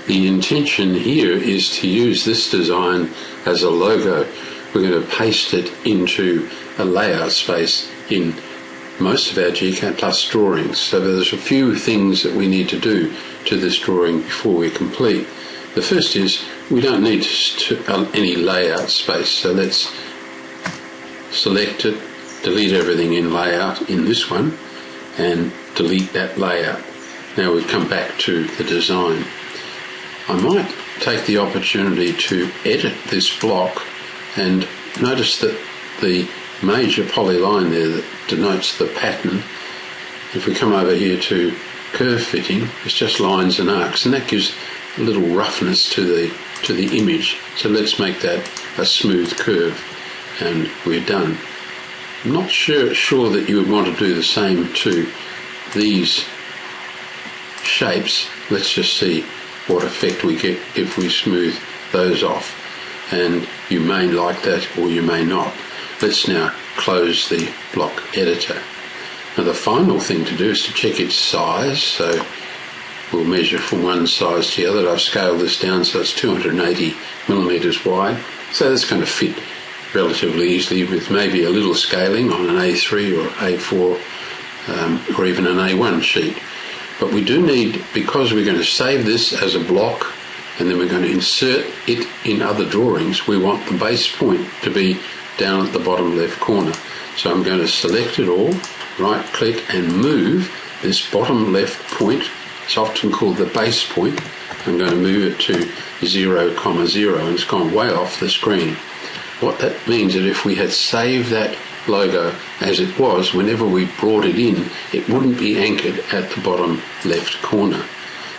the intention here is to use this design as a logo. We're going to paste it into a layout space in most of our GCAD Plus drawings. So there's a few things that we need to do to this drawing before we're complete. The first is we don't need any layout space, so let's select it, delete everything in layout in this one, and delete that layout. Now we've come back to the design. I might take the opportunity to edit this block, and notice that the major polyline there that denotes the pattern, if we come over here to curve fitting, it's just lines and arcs, and that gives a little roughness to the image. So let's make that a smooth curve, and we're done. I'm not sure that you would want to do the same to these shapes. Let's just see what effect we get if we smooth those off, and you may like that or you may not. Let's now close the block editor. Now the final thing to do is to check its size, so we'll measure from one size to the other. I've scaled this down so it's 280 millimeters wide, so that's going to fit relatively easily with maybe a little scaling on an A3 or A4 or even an A1 sheet. But we do need, because we're going to save this as a block and then we're going to insert it in other drawings, we want the base point to be down at the bottom left corner. So I'm going to select it all, right click and move this bottom left point. It's often called the base point. I'm going to move it to 0, 0, and it's gone way off the screen. What that means is if we had saved that logo as it was, whenever we brought it in, it wouldn't be anchored at the bottom left corner.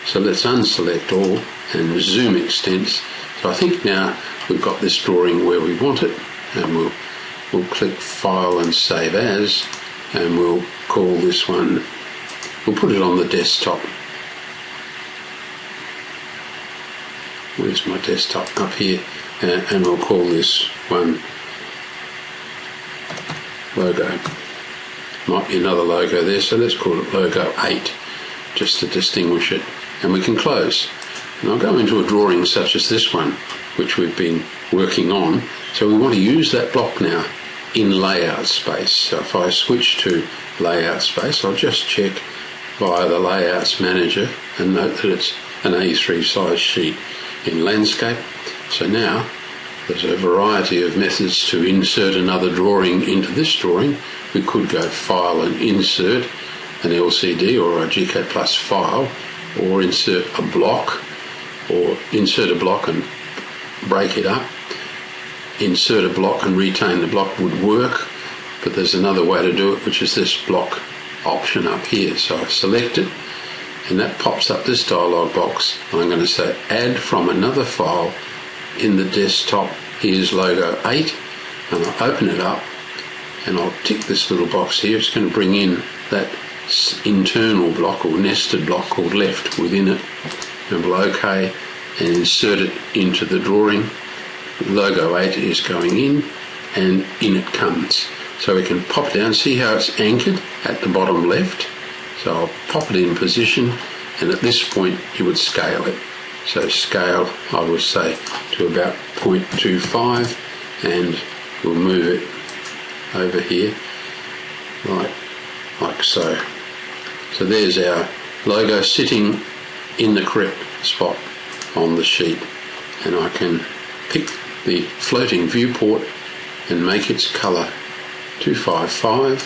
So let's unselect all and zoom extents. So I think now we've got this drawing where we want it, and we'll click File and Save As, and we'll call this one, we'll put it on the desktop. Where's my desktop? Up here, and we'll call this one logo. Might be another logo there, so let's call it logo 8 just to distinguish it, and we can close. And I'll go into a drawing such as this one, which we've been working on. So we want to use that block now in layout space. So if I switch to layout space, I'll just check via the layouts manager and note that it's an A3 size sheet in landscape. So now there's a variety of methods to insert another drawing into this drawing. We could go File and Insert an LCD or a GCAD Plus file, or insert a block, or insert a block and break it up. Insert a block and retain the block would work, but there's another way to do it, which is this block option up here. So I select it, and that pops up this dialog box. I'm going to say Add from another file in the desktop. Here's logo 8, and I'll open it up, and I'll tick this little box here. It's going to bring in that internal block or nested block called left within it, and we'll OK and insert it into the drawing. Logo 8 is going in, and in it comes. So we can pop down, see how it's anchored at the bottom left. So I'll pop it in position, and at this point you would scale it. So scale, I would say, to about 0.25, and we'll move it over here like so. So there's our logo sitting in the correct spot on the sheet, and I can pick the floating viewport and make its colour 255,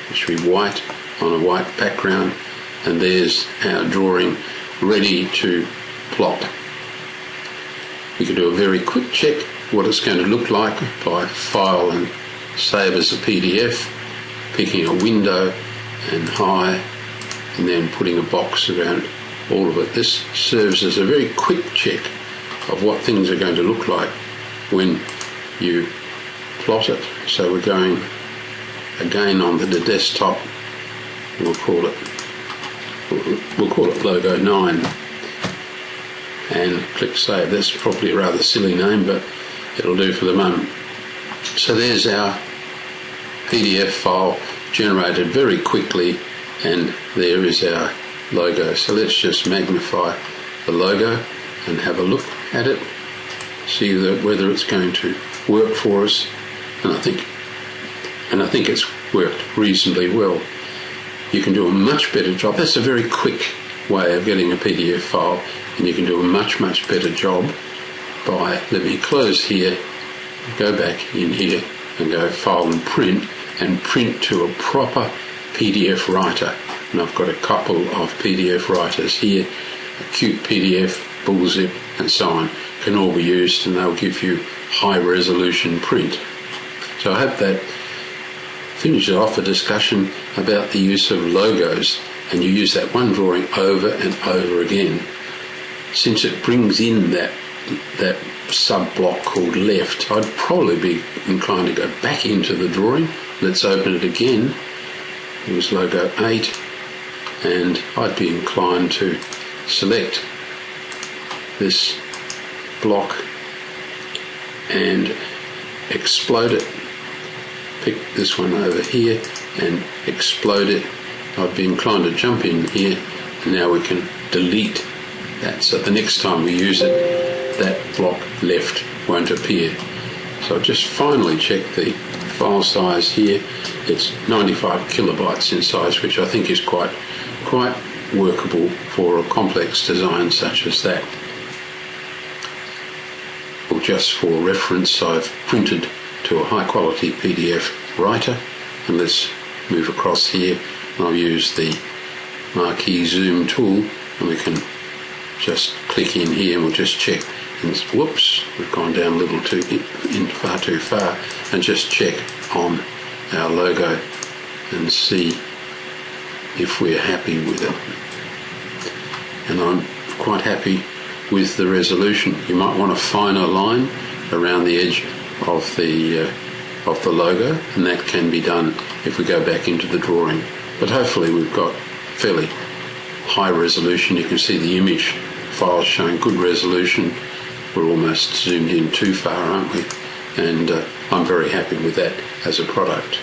which should be white on a white background, and there's our drawing ready to plot. We can do a very quick check what it's going to look like by File and Save as a PDF, picking a window and high, and then putting a box around all of it. This serves as a very quick check of what things are going to look like when you plot it. So we're going again on the desktop. We'll call it logo 9, and click Save. That's probably a rather silly name, but it'll do for the moment. So there's our PDF file generated very quickly, and there is our logo. So let's just magnify the logo and have a look at it, see whether it's going to work for us, and I think it's worked reasonably well. You can do a much better job. That's a very quick way of getting a PDF file, and you can do a much better job by, let me close here, go back in here and go File and print to a proper PDF writer. And I've got a couple of PDF writers here, Acute PDF, Bullzip and so on, can all be used, and they'll give you high resolution print. So I hope that finishes off a discussion about the use of logos, and you use that one drawing over and over again. Since it brings in that sub-block called left, I'd probably be inclined to go back into the drawing. Let's open it again. Here's logo 8, and I'd be inclined to select this block and explode it. Pick this one over here and explode it. I'd be inclined to jump in here, and now we can delete that. So the next time we use it, that block left won't appear. So I'll just finally check the file size here. It's 95 kilobytes in size, which I think is quite workable for a complex design such as that. Well, just for reference, I've printed to a high quality PDF writer, and let's move across here, and I'll use the marquee zoom tool, and we can just click in here and we'll just check, and whoops, we've gone down a little far too far, and just check on our logo and see if we're happy with it. And I'm quite happy with the resolution. You might want a finer line around the edge of the logo, and that can be done if we go back into the drawing. But hopefully we've got fairly high resolution. You can see the image file showing good resolution. We're almost zoomed in too far, aren't we? And I'm very happy with that as a product.